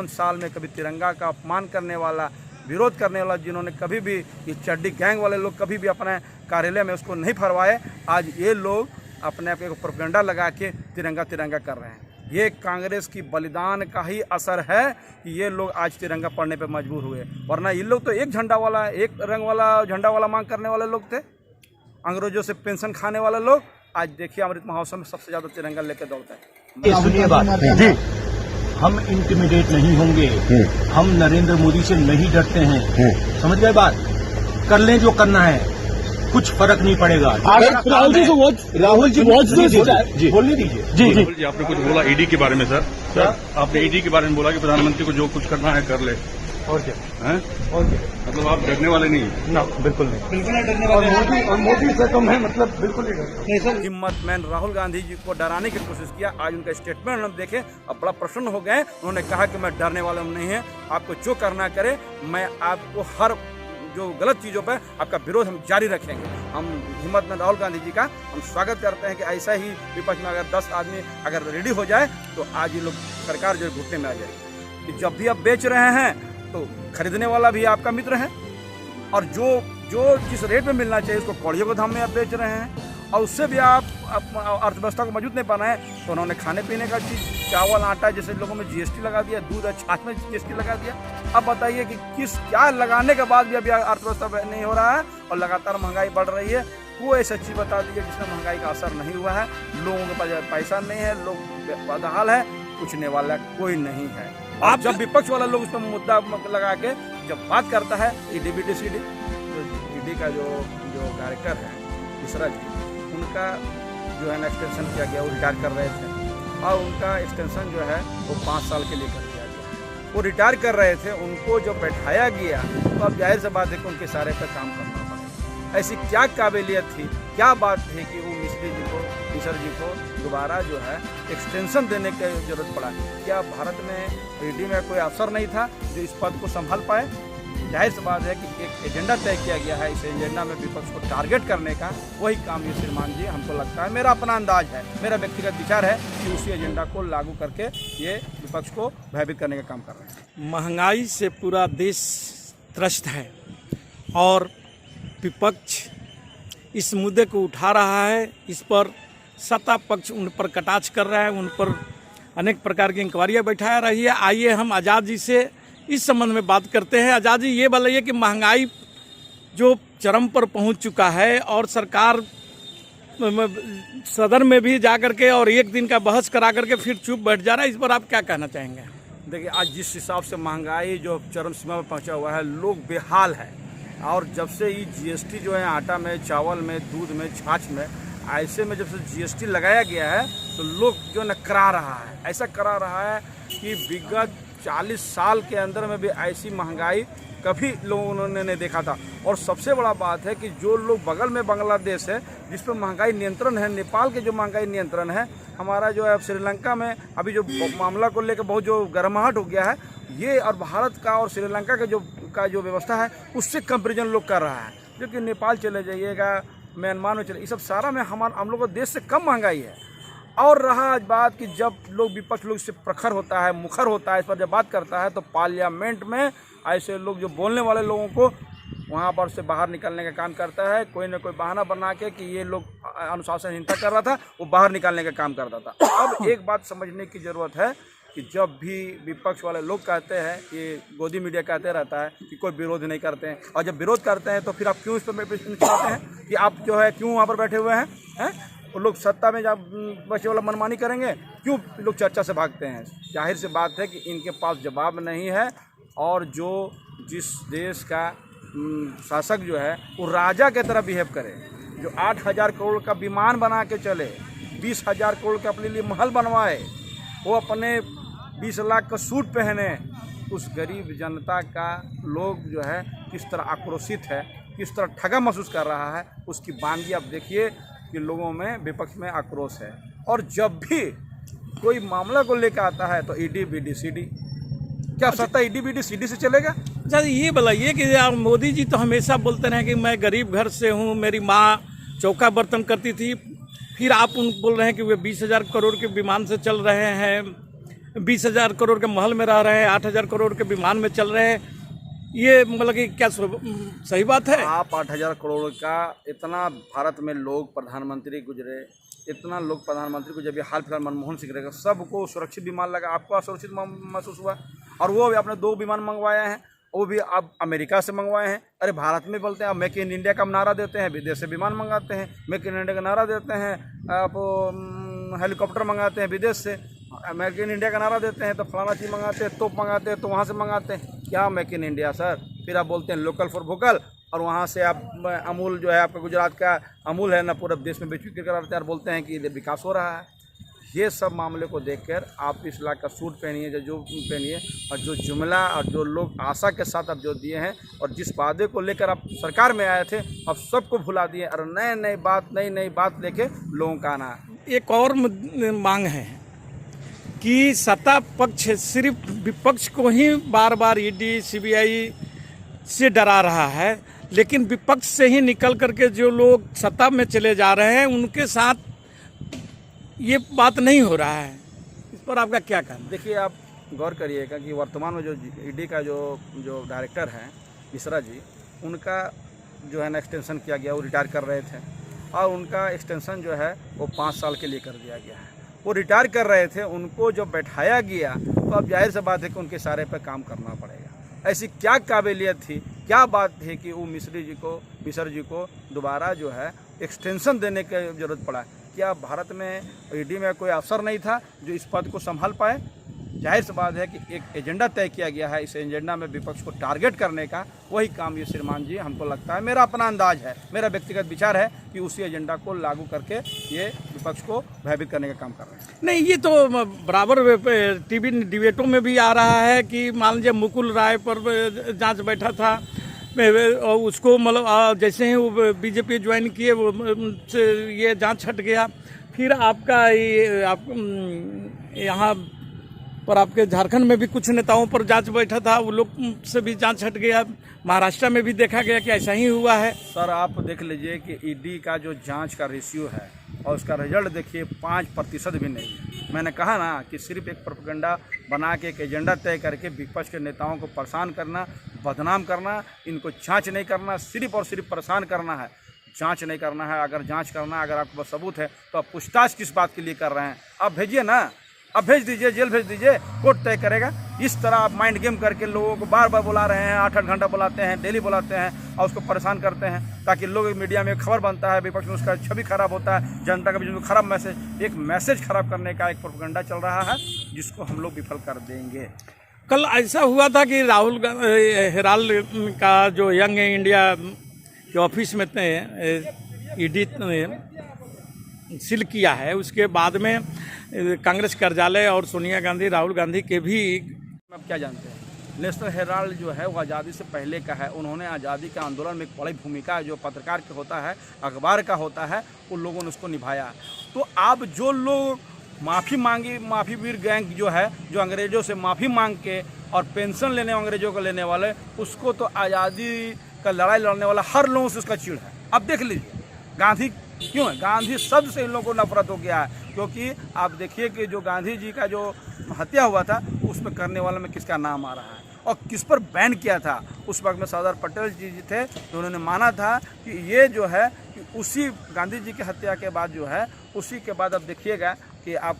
5 साल में कभी तिरंगा का अपमान करने वाला, विरोध करने वाला, जिन्होंने कभी भी ये चड्डी गैंग वाले लोग कभी भी अपने कार्यालय में उसको नहीं फरवाए, आज ये लोग अपने आप को प्रोपेगेंडा लगा के तिरंगा तिरंगा कर रहे हैं। ये कांग्रेस की बलिदान का ही असर है कि ये लोग आज तिरंगा पढ़ने पे मजबूर हुए, वरना ये लोग तो एक झंडा वाला, एक रंग वाला, झंडा वाला मांग करने वाले लोग थे। अंग्रेजों से पेंशन खाने वाले लोग आज देखिए अमृत महोत्सव में सबसे ज्यादा तिरंगा लेके दौड़ते हैं। सुनिए बात जी, हम इंटिमिडेट नहीं होंगे, हम नरेंद्र मोदी से नहीं डरते हैं, समझ गए बात। कर लें जो करना है, कुछ फर्क नहीं पड़ेगा। राहुल जी बोलने दीजिए। जी राहुल जी, आपने कुछ बोला ईडी के बारे में सर, आपने ईडी के बारे में बोला कि प्रधानमंत्री को जो कुछ करना है कर ले, और क्या हैं? और क्या, मतलब आप डरने वाले नहीं? ना, बिल्कुल नहीं, बिल्कुल नहीं डरने वाले। और मोदी से तो मैं मतलब बिल्कुल नहीं डरता। हिम्मतमैन राहुल गांधी जी को डराने की कोशिश किया। आज उनका स्टेटमेंट हम देखे, अब बड़ा प्रसन्न हो गए। उन्होंने कहा कि मैं डरने वाला नहीं है, आपको जो करना करे, मैं आपको हर जो गलत चीज़ों पर आपका विरोध हम जारी रखेंगे। हम हिम्मतमैन राहुल गांधी जी का हम स्वागत करते हैं कि ऐसा ही विपक्ष में अगर 10 आदमी अगर रेडी हो जाए तो आज ये लोग सरकार जो घुटने में आ जाएगी। कि जब भी आप बेच रहे हैं तो खरीदने वाला भी आपका मित्र है, और जो जिस रेट में मिलना चाहिए उसको कौड़ियों के दाम में आप बेच रहे हैं, और उससे भी आप अर्थव्यवस्था को मजबूत नहीं बनाए। तो उन्होंने खाने पीने का चीज़, चावल आटा जैसे लोगों में जीएसटी लगा दिया, दूध और छाछ में जीएसटी लगा दिया। अब बताइए कि क्या लगाने के बाद भी अभी अर्थव्यवस्था नहीं हो रहा है और लगातार महंगाई बढ़ रही है। कोई ऐसा चीज़ बता दीजिए जिसमें महंगाई का असर नहीं हुआ है। लोगों के पास पैसा नहीं है, लोग बदहाल है, पूछने वाला कोई नहीं है। आप जब विपक्ष वाला लोग उस पर मुद्दा लगा के जब बात करता है ईडी का जो डायरेक्टर है मिश्रा जी, उनका जो है ना एक्सटेंशन किया गया, वो रिटायर कर रहे थे और उनका एक्सटेंशन जो है वो 5 साल के लिए कर दिया गया। वो रिटायर कर रहे थे, उनको जो बैठाया गया तो अब जाहिर सी बात है कि उनके सारे पर काम करना पड़ा। ऐसी क्या काबिलियत थी, क्या बात थी कि वो मिश्रा जी को दोबारा जो है एक्सटेंशन देने की जरूरत पड़ा? क्या भारत में ईडी में कोई अफसर नहीं था जो इस पद को संभाल पाए? जाहिर सी बात है कि एक एजेंडा तय किया गया है, इस एजेंडा में विपक्ष को टारगेट करने का, वही काम ये श्रीमान जी हमको लगता है, मेरा अपना अंदाज है, मेरा व्यक्तिगत विचार है कि उसी एजेंडा को लागू करके ये विपक्ष को भयभीत करने का काम कर रहे हैं। महंगाई से पूरा देश त्रस्त है और विपक्ष इस मुद्दे को उठा रहा है। इस पर सत्ता पक्ष उन पर कटाक्ष कर रहा है, उन पर अनेक प्रकार की इंक्वायरियाँ बैठा रही है। आइए हम आज़ाद जी से इस संबंध में बात करते हैं। आज़ाद जी, ये बताइए कि महंगाई जो चरम पर पहुंच चुका है और सरकार सदन में भी जा करके और एक दिन का बहस करा करके फिर चुप बैठ जा रहा है, इस पर आप क्या कहना चाहेंगे? देखिए, आज जिस हिसाब से महंगाई जो चरम सीमा पर पहुंचा हुआ है, लोग बेहाल है। और जब से ये जीएसटी जो है आटा में, चावल में, दूध में, छाछ में, ऐसे में जब से जीएसटी लगाया गया है तो लोग जो है करा रहा है, ऐसा करा रहा है कि विगत 40 साल के अंदर में भी ऐसी महंगाई कभी लोगों ने नहीं देखा था। और सबसे बड़ा बात है कि जो लोग बगल में बांग्लादेश है जिस पर महंगाई नियंत्रण है, नेपाल के जो महंगाई नियंत्रण है, हमारा जो है श्रीलंका में अभी जो मामला को लेकर बहुत जो गर्माहट हो गया है, ये और भारत का और श्रीलंका का जो व्यवस्था है उससे कंपेरिजन लोग कर रहा है। जो कि नेपाल चले जाइएगा, म्यांमार में चले, ये सब सारा में हम लोग देश से कम महंगाई है। और रहा आज बात कि जब लोग विपक्ष लोग इससे प्रखर होता है, मुखर होता है, इस पर जब बात करता है तो पार्लियामेंट में ऐसे लोग जो बोलने वाले लोगों को वहाँ पर से बाहर निकालने का काम करता है। कोई ना कोई बहाना बना के कि ये लोग अनुशासनहीनता कर रहा था, वो बाहर निकालने का काम करता था। अब एक बात समझने की ज़रूरत है कि जब भी विपक्ष वाले लोग कहते हैं, ये गोदी मीडिया कहते रहता है कि कोई विरोध नहीं करते हैं, और जब विरोध करते हैं तो फिर आप क्यों इस पर चाहते हैं कि आप जो है क्यों वहाँ पर बैठे हुए हैं? वो लोग सत्ता में जब बच्चे वाला मनमानी करेंगे, क्यों लोग चर्चा से भागते हैं? जाहिर सी बात है कि इनके पास जवाब नहीं है। और जिस देश का शासक जो है वो राजा की तरह बिहेव करे, जो 8,000 करोड़ का विमान बना के चले, 20,000 करोड़ का अपने लिए महल बनवाए, वो अपने 20 लाख का सूट पहने, उस गरीब जनता का लोग जो है किस तरह आक्रोशित है, किस तरह ठगा महसूस कर रहा है, उसकी बानगी आप देखिए कि लोगों में, विपक्ष में आक्रोश है। और जब भी कोई मामला को लेकर आता है तो ईडी बीडी सीडी, क्या सत्ता ईडी बीडी सीडी से चलेगा? अच्छा, ये बताइए कि यार मोदी जी तो हमेशा बोलते रहे कि मैं गरीब घर से हूँ, मेरी माँ चौका बर्तन करती थी, फिर आप बोल रहे हैं कि वे 20,000 करोड़ के विमान से चल रहे हैं, 20,000 करोड़ के महल में रह रहे हैं, 8,000 करोड़ के विमान में चल रहे हैं। ये मतलब कि क्या सही बात है? आप 8,000 करोड़ का इतना भारत में लोग प्रधानमंत्री गुजरे, इतना लोग प्रधानमंत्री को जब ये हाल फिलहाल मनमोहन सिंह रहेगा, सबको सुरक्षित विमान लगा, आपको असुरक्षित महसूस हुआ। और वो भी आपने 2 विमान मंगवाए हैं, वो भी आप अमेरिका से मंगवाए हैं। अरे भारत में बोलते हैं आप मेक इन इंडिया का नारा देते हैं, विदेश से विमान मंगाते हैं, मेक इन इंडिया का नारा देते हैं, आप हेलीकॉप्टर मंगाते हैं विदेश से, मेक इन इंडिया का नारा देते हैं तो फलाना चीज़ मंगाते हैं, तोप मंगाते हैं तो वहाँ से मंगाते हैं। क्या मेक इन इंडिया सर? फिर आप बोलते हैं लोकल फॉर वोकल, और वहाँ से आप अमूल जो है आपका गुजरात का अमूल है ना, पूरे देश में बिक्री कराते हैं और बोलते हैं कि विकास हो रहा है। ये सब मामले को देखकर आप इस लाख का सूट पहनिए जो पहनिए, और जो जुमला और जो लोग आशा के साथ अब जो दिए हैं और जिस वादे को लेकर आप सरकार में आए थे, अब सबको भुला दिए और नई नई बात लेके लोगों का आना है। एक और मांग है कि सत्ता पक्ष सिर्फ विपक्ष को ही बार बार ईडी सीबीआई से डरा रहा है, लेकिन विपक्ष से ही निकल करके जो लोग सत्ता में चले जा रहे हैं उनके साथ ये बात नहीं हो रहा है। इस पर आपका क्या कहना? देखिए, आप गौर करिएगा कि वर्तमान में जो ईडी का जो डायरेक्टर हैं मिश्रा जी, उनका जो है ना एक्सटेंशन किया गया, वो रिटायर कर रहे थे और उनका एक्सटेंशन जो है वो 5 साल के लिए कर दिया गया है। वो रिटायर कर रहे थे, उनको जब बैठाया गया तो अब जाहिर सी बात है कि उनके इशारे पर काम करना पड़ेगा। ऐसी क्या काबिलियत थी, क्या बात थी कि वो मिश्रा जी को दोबारा जो है एक्सटेंशन देने की ज़रूरत पड़ा? क्या भारत में ईडी में कोई अफसर नहीं था जो इस पद को संभाल पाए? जाहिर सी बात है कि एक एजेंडा तय किया गया है, इस एजेंडा में विपक्ष को टारगेट करने का, वही काम ये श्रीमान जी हमको लगता है, मेरा अपना अंदाज है, मेरा व्यक्तिगत विचार है कि उसी एजेंडा को लागू करके ये विपक्ष को भयभीत करने का काम कर रहे हैं। नहीं, ये तो बराबर टीवी डिबेटों में भी आ रहा है कि मान लीजिए मुकुल राय पर जांच बैठा था और उसको मतलब जैसे ही वो बीजेपी ज्वाइन किए वो ये जांच हट गया। फिर आपका ये आप यहाँ पर आपके झारखंड में भी कुछ नेताओं पर जांच बैठा था, वो लोग से भी जांच हट गया। महाराष्ट्र में भी देखा गया कि ऐसा ही हुआ है। सर, आप देख लीजिए कि ईडी का जो जांच का रेशियो है और उसका रिजल्ट देखिए 5% भी नहीं है। मैंने कहा ना कि सिर्फ एक प्रोपेगेंडा बना के एक एजेंडा तय करके विपक्ष के नेताओं को परेशान करना, बदनाम करना, इनको जांच नहीं करना, सिर्फ और सिर्फ परेशान करना है, जांच नहीं करना है। अगर जांच करना है, अगर आपको सबूत है तो आप पूछताछ किस बात के लिए कर रहे हैं? आप भेजिए ना, अब भेज दीजिए, जेल भेज दीजिए, कोर्ट तय करेगा। इस तरह आप माइंड गेम करके लोगों को बार बार बुला रहे हैं, 8-8 घंटा बुलाते हैं, डेली बुलाते हैं और उसको परेशान करते हैं ताकि लोग मीडिया में खबर बनता है, विपक्ष में उसका छवि खराब होता है, जनता का बीच में खराब मैसेज खराब करने का एक प्रोपेगेंडा चल रहा है जिसको हम लोग विफल कर देंगे। कल ऐसा हुआ था कि राहुल हेराल्ड का जो यंग इंडिया के ऑफिस में ईडी सील किया है, उसके बाद में कांग्रेस कार्यालय और सोनिया गांधी, राहुल गांधी के भी। आप क्या जानते हैं, नेशनल हेराल्ड जो है वो आज़ादी से पहले का है। उन्होंने आज़ादी के आंदोलन में एक बड़ी भूमिका जो पत्रकार का होता है, अखबार का होता है, उन लोगों ने उसको निभाया। तो आप जो लोग माफ़ी वीर गैंग जो है, जो अंग्रेज़ों से माफ़ी मांग के और पेंशन लेने अंग्रेज़ों को लेने वाले, उसको तो आज़ादी का लड़ाई लड़ने वाला हर लोगों से उसका चिढ़ है। अब देख लीजिए गांधी क्यों है, गांधी शब्द से इन लोगों को नफरत हो गया है, क्योंकि आप देखिए कि जो गांधी जी का जो हत्या हुआ था उसमें करने वाले में किसका नाम आ रहा है और किस पर बैन किया था। उस वक्त में सरदार पटेल जी थे, तो उन्होंने माना था कि ये जो है कि उसी गांधी जी की हत्या के बाद जो है, उसी के बाद अब देखिएगा कि आप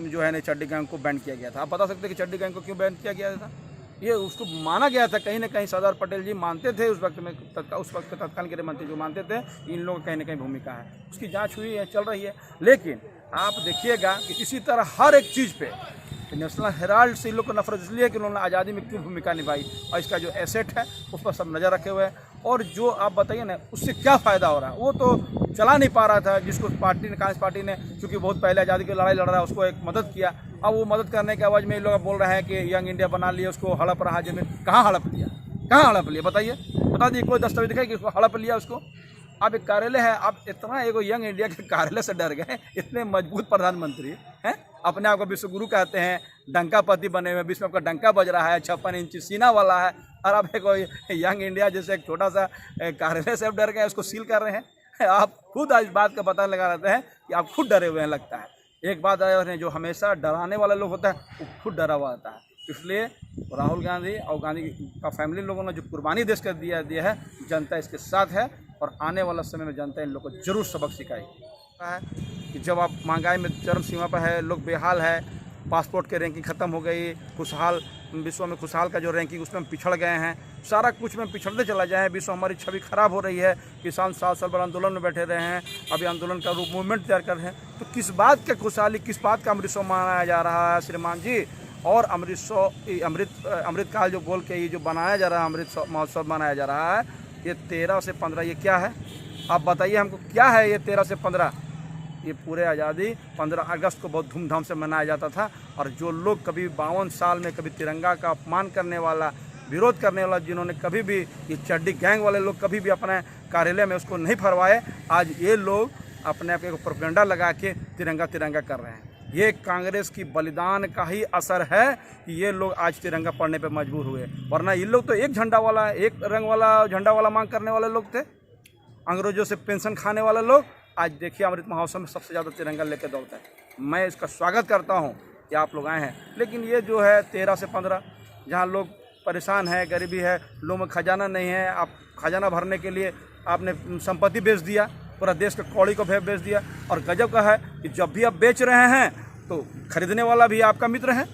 जो है ना चड्डी गैंग को बैन किया गया था। आप बता सकते हैं कि चड्डी गैंग को क्यों बैन किया गया था? ये उसको माना गया था, कहीं ना कहीं सरदार पटेल जी मानते थे, उस वक्त के तत्कालीन गृह मंत्री जो मानते थे इन लोगों की कहीं ना कहीं भूमिका है। उसकी जांच हुई है, चल रही है। लेकिन आप देखिएगा कि इसी तरह हर एक चीज़ पे नेशनल हेराल्ड से इन लोग को नफरत इसलिए कि उन्होंने आज़ादी में क्यों भूमिका निभाई और इसका जो एसेट है उस पर सब नज़र रखे हुए हैं। और जो आप बताइए ना उससे क्या फ़ायदा हो रहा है, वो तो चला नहीं पा रहा था, जिसको पार्टी ने, कांग्रेस पार्टी ने, क्योंकि बहुत पहले आज़ादी की लड़ाई लड़ रहा है, उसको एक मदद किया। अब वो मदद करने के आवाज़ में ये लोग बोल रहे हैं कि यंग इंडिया बना लिया, उसको हड़प रहा जमीन। कहाँ हड़प लिया, कहाँ हड़प लिया बताइए, बता दिए कोई दस्तावेज दिखाई कि उसको हड़प लिया उसको? आप एक कार्यालय है, आप इतना एक यंग इंडिया के कार्यालय से डर गए, इतने मजबूत प्रधानमंत्री हैं, अपने आप को विश्वगुरु कहते हैं, डंकापति बने हुए, विश्व में आपका डंका बज रहा है, 56 इंची सीना वाला है, और आप एक यंग इंडिया जैसे एक छोटा सा कार्यालय से आप डर गए, उसको सील कर रहे हैं। आप खुद आज बात का पता लगा रहते हैं कि आप खुद डरे हुए हैं लगता है। एक बात है, जो हमेशा डराने वाला लोग होता है वो खुद डरा हुआ आता है। इसलिए राहुल गांधी और गांधी का फैमिली लोगों ने जो कुर्बानी देश का दिया है, जनता इसके साथ है और आने वाला समय में जनता इन लोगों को जरूर सबक सिखाएगी कि जब आप महंगाई में चरम सीमा पर है, लोग बेहाल है, पासपोर्ट की रैंकिंग ख़त्म हो गई, खुशहाल विश्व में खुशहाल का जो रैंकिंग उसमें हम पिछड़ गए हैं, सारा कुछ में पिछड़ते चला जाए, विश्व हमारी छवि खराब हो रही है। किसान 7 साल बड़ा आंदोलन में बैठे रहे हैं, अभी आंदोलन का रूप मूवमेंट तैयार कर रहे हैं, तो किस बात का खुशहाली, किस बात का अमृतसर मनाया जा रहा है श्रीमान जी। और अमृतकाल जो बोल के ये जो बनाया जा रहा है, अमृत महोत्सव मनाया जा रहा है, ये 13 से 15 ये क्या है आप बताइए हमको, क्या है ये 13 से 15? ये पूरे आज़ादी 15 अगस्त को बहुत धूमधाम से मनाया जाता था। और जो लोग कभी 52 साल में कभी तिरंगा का अपमान करने वाला, विरोध करने वाला, जिन्होंने कभी भी ये चड्डी गैंग वाले लोग कभी भी अपने कार्यालय में उसको नहीं फरवाए, आज ये लोग अपने आप को प्रोपेगेंडा लगा के तिरंगा कर रहे हैं। ये कांग्रेस की बलिदान का ही असर है कि ये लोग आज तिरंगा पढ़ने पे मजबूर हुए, वरना ये लोग तो एक झंडा वाला, एक रंग वाला झंडा वाला मांग करने वाले लोग थे, अंग्रेजों से पेंशन खाने वाले लोग। आज देखिए अमृत महोत्सव में सबसे ज़्यादा तिरंगा लेकर दौड़ते हैं। मैं इसका स्वागत करता हूँ कि आप लोग आए हैं, लेकिन ये जो है 13 से 15 जहाँ लोग परेशान है, गरीबी है, लोगों में खजाना नहीं है, आप खजाना भरने के लिए आपने संपत्ति बेच दिया, पूरा देश के कौड़ी को बेच दिया। और गजब का है कि जब भी आप बेच रहे हैं तो खरीदने वाला भी आपका मित्र है,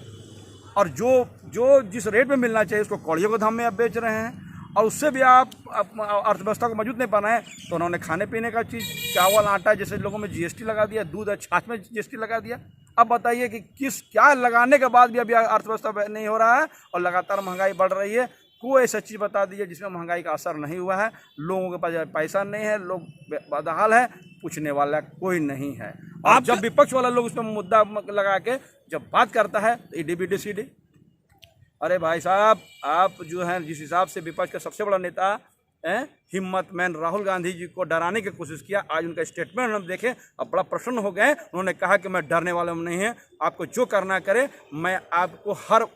और जो जिस रेट में मिलना चाहिए उसको कौड़ियों के दाम में आप बेच रहे हैं, और उससे भी आप अर्थव्यवस्था को मजबूत नहीं बनाए। तो उन्होंने खाने पीने का चीज़, चावल आटा जैसे लोगों में जीएसटी लगा दिया, दूध और छाछ में जीएसटी लगा दिया। अब बताइए कि क्या लगाने के बाद भी अभी अर्थव्यवस्था नहीं हो रहा है और लगातार महंगाई बढ़ रही है। कोई ऐसा चीज़ बता दीजिए जिसमें महंगाई का असर नहीं हुआ है। लोगों के पास पैसा नहीं है, लोग बदहाल है, पूछने वाला कोई नहीं है। आप जब विपक्ष वाला लोग उसमें मुद्दा लगा के जब बात करता है EDBD, अरे भाई साहब, आप जो हैं जिस हिसाब से विपक्ष का सबसे बड़ा नेता हिम्मतमैन राहुल गांधी जी को डराने की कोशिश किया, आज उनका स्टेटमेंट हम देखें अब बड़ा प्रसन्न हो गए। उन्होंने कहा कि मैं डरने वाला नहीं है, आपको जो करना करे, मैं आपको हर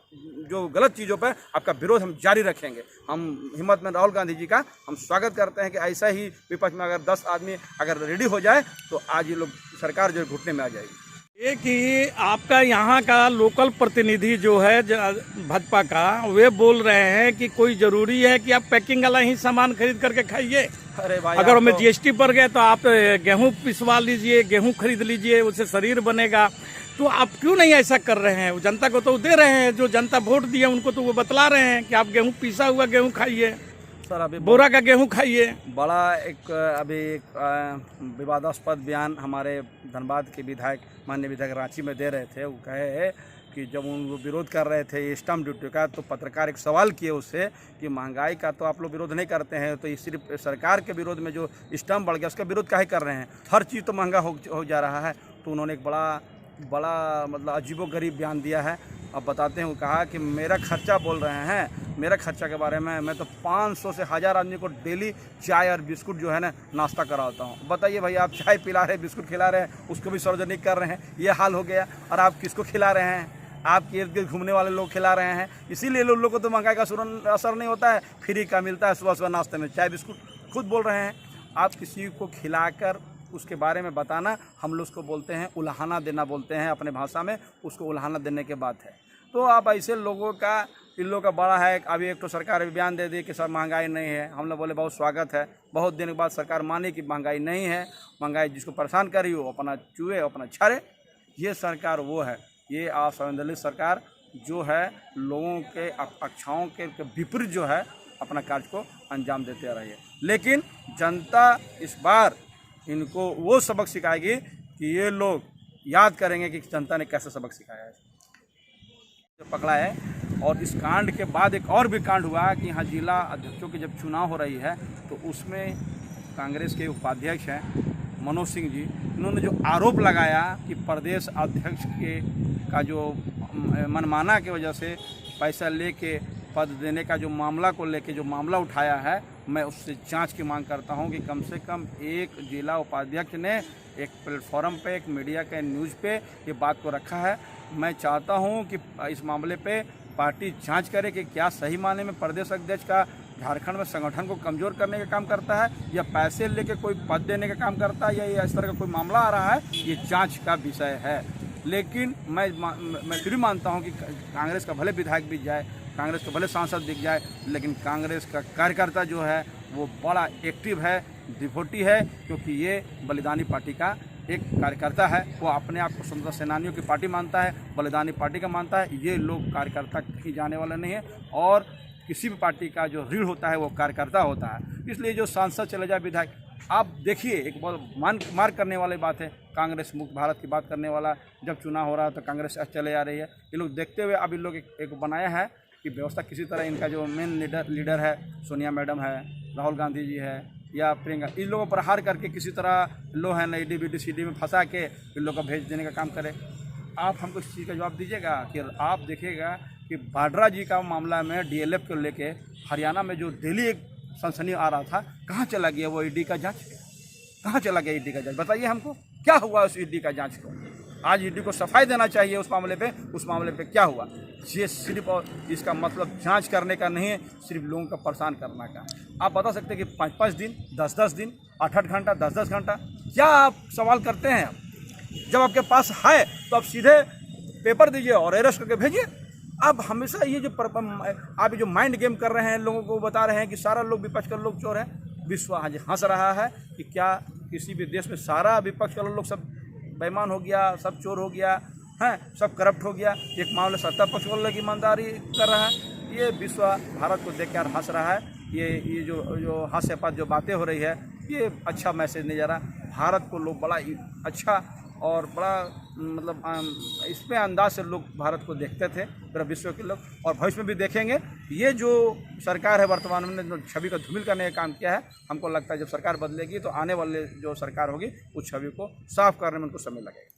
जो गलत चीज़ों पर आपका विरोध हम जारी रखेंगे। हम हिम्मतमैन राहुल गांधी जी का हम स्वागत करते हैं कि ऐसा ही विपक्ष में अगर 10 आदमी अगर रेडी हो जाए तो आज ये लोग सरकार जो घुटने में आ जाएगी। एक ही आपका यहाँ का लोकल प्रतिनिधि जो है भाजपा का, वे बोल रहे हैं कि कोई जरूरी है कि आप पैकिंग वाला ही सामान खरीद करके खाइए। अरे भाई, अगर हमें GST बढ़ गए तो आप गेहूं पिसवा लीजिए, गेहूं खरीद लीजिए, उससे शरीर बनेगा। तो आप क्यों नहीं ऐसा कर रहे हैं? जनता को तो दे रहे हैं, जो जनता वोट दिया उनको तो वो बतला रहे हैं कि आप गेहूँ पिसा हुआ गेहूँ खाइए, सर अभी बोरा का गेहूं खाइए। बड़ा अभी एक विवादास्पद बयान हमारे धनबाद के विधायक, माननीय विधायक रांची में दे रहे थे। वो कहे कि जब उन विरोध कर रहे थे स्टैम्प ड्यूटी का, तो पत्रकार एक सवाल किए उससे कि महंगाई का तो आप लोग विरोध नहीं करते हैं, तो ये सिर्फ सरकार के विरोध में जो स्टैम्प बढ़ गया उसका विरोध काहे कर रहे हैं? हर चीज़ तो महंगा हो जा रहा है। तो उन्होंने एक बड़ा मतलब अजीबोगरीब बयान दिया है। अब बताते हैं, वो कहा कि मेरा खर्चा बोल रहे हैं, मेरा खर्चा के बारे में मैं तो 500 से 1000 आदमी को डेली चाय और बिस्कुट जो है ना नाश्ता कराता हूँ। बताइए भाई, आप चाय पिला रहे हैं, बिस्कुट खिला रहे हैं, उसको भी सार्वजनिक कर रहे हैं, ये हाल हो गया। और आप किसको खिला रहे हैं? आपके इर्द गिर्द घूमने वाले लोग खिला रहे हैं। इसीलिए लोगों को तो महंगाई का असर नहीं होता है, फ्री का मिलता है सुबह नाश्ते में चाय बिस्कुट। खुद बोल रहे हैं, आप किसी को खिलाकर उसके बारे में बताना, हम लोग उसको बोलते हैं उल्हाना देना, बोलते हैं अपने भाषा में, उसको उल्हाना देने के बात है। तो आप ऐसे लोगों का, इन लोगों का बड़ा है। अभी एक तो सरकार बयान दे दी कि सर महंगाई नहीं है। हम लोग बोले बहुत स्वागत है, बहुत दिन के बाद सरकार मानी कि महंगाई नहीं है। महंगाई जिसको परेशान कर रही हो अपना चूहे अपना छाड़े। ये सरकार वो है, ये असंवैधानिक सरकार जो है लोगों के अपेक्षाओं के विपरीत जो है अपना कार्य को अंजाम देते रही है। लेकिन जनता इस बार इनको वो सबक सिखाएगी कि ये लोग याद करेंगे कि जनता ने कैसे सबक सिखाया है, पकड़ा है। और इस कांड के बाद एक और भी कांड हुआ कि यहाँ जिला अध्यक्षों की जब चुनाव हो रही है तो उसमें कांग्रेस के उपाध्यक्ष हैं मनोज सिंह जी, इन्होंने जो आरोप लगाया कि प्रदेश अध्यक्ष का जो मनमाना की वजह से पैसा लेके पद देने का जो मामला को लेके जो मामला उठाया है, मैं उससे जांच की मांग करता हूं कि कम से कम एक जिला उपाध्यक्ष ने एक प्लेटफॉर्म पे, एक मीडिया के न्यूज़ पे ये बात को रखा है। मैं चाहता हूं कि इस मामले पे पार्टी जांच करे कि क्या सही माने में प्रदेश अध्यक्ष का झारखंड में संगठन को कमज़ोर करने का काम करता है या पैसे लेके कोई पद देने का काम करता है या इस तरह का कोई मामला आ रहा है। ये जांच का विषय है। लेकिन मैं फिर भी मानता हूं कि कांग्रेस का भले विधायक बिक जाए, कांग्रेस का भले सांसद दिख जाए, लेकिन कांग्रेस का कार्यकर्ता जो है वो बड़ा एक्टिव है, डिवोटी है, क्योंकि ये बलिदानी पार्टी का एक कार्यकर्ता है। वो अपने आप को स्वतंत्रता सेनानियों की पार्टी मानता है, बलिदानी पार्टी का मानता है। ये लोग कार्यकर्ता कहीं जाने वाले नहीं है, और किसी भी पार्टी का जो रीढ़ होता है वो कार्यकर्ता होता है। इसलिए जो सांसद चले जाए, विधायक, आप देखिए, एक बहुत मार करने वाली बात है। कांग्रेस मुक्त भारत की बात करने वाला, जब चुनाव हो रहा है तो कांग्रेस चले आ रही है। ये लोग देखते हुए अब इन लोग एक बनाया है कि व्यवस्था किसी तरह, इनका जो मेन लीडर है, सोनिया मैडम है, राहुल गांधी जी है या प्रियंका, इन लोगों पर हार करके किसी तरह लो है ना ED में फंसा के इन लोगों को भेज देने का काम करे। आप हमको इस चीज़ का जवाब दीजिएगा कि आप देखिएगा कि वाड्रा जी का मामला में DLF को लेके हरियाणा में जो डेली एक सनसनी आ रहा था, कहाँ चला गया वो ED का जांच? कहाँ चला गया ED का जांच? बताइए हमको, क्या हुआ उस ED का जांच को? आज ED को सफाई देना चाहिए उस मामले पे क्या हुआ? ये सिर्फ और इसका मतलब जांच करने का नहीं है, सिर्फ लोगों को परेशान करने का। आप बता सकते हैं कि 5-5 दिन, 10-10 दिन, 8-8 घंटा, 10-10 घंटा, क्या आप सवाल करते हैं? जब आपके पास है तो आप सीधे पेपर दीजिए और अरेस्ट करके भेजिए। अब हमेशा ये जो आप जो माइंड गेम कर रहे हैं, लोगों को बता रहे हैं कि सारा लोग विपक्ष का लोग चोर हैं। विश्व आज हंस रहा है कि क्या किसी भी देश में सारा विपक्ष का लोग सब बेईमान हो गया, सब चोर हो गया है, सब करप्ट हो गया? एक मामले सत्ता पक्ष वाले की ईमानदारी कर रहा है। ये विश्व भारत को देखकर हंस रहा है। ये जो हास्यास्पद जो बातें हो रही है, ये अच्छा मैसेज नहीं जा रहा। भारत को लोग बड़ा अच्छा और बड़ा मतलब इस पे अंदाज से लोग भारत को देखते थे, पूरा विश्व के लोग, और भविष्य में भी देखेंगे। ये जो सरकार है वर्तमान में जो छवि का धूमिल करने का काम किया है, हमको लगता है जब सरकार बदलेगी तो आने वाले जो सरकार होगी उस छवि को साफ करने में उनको समय लगेगा।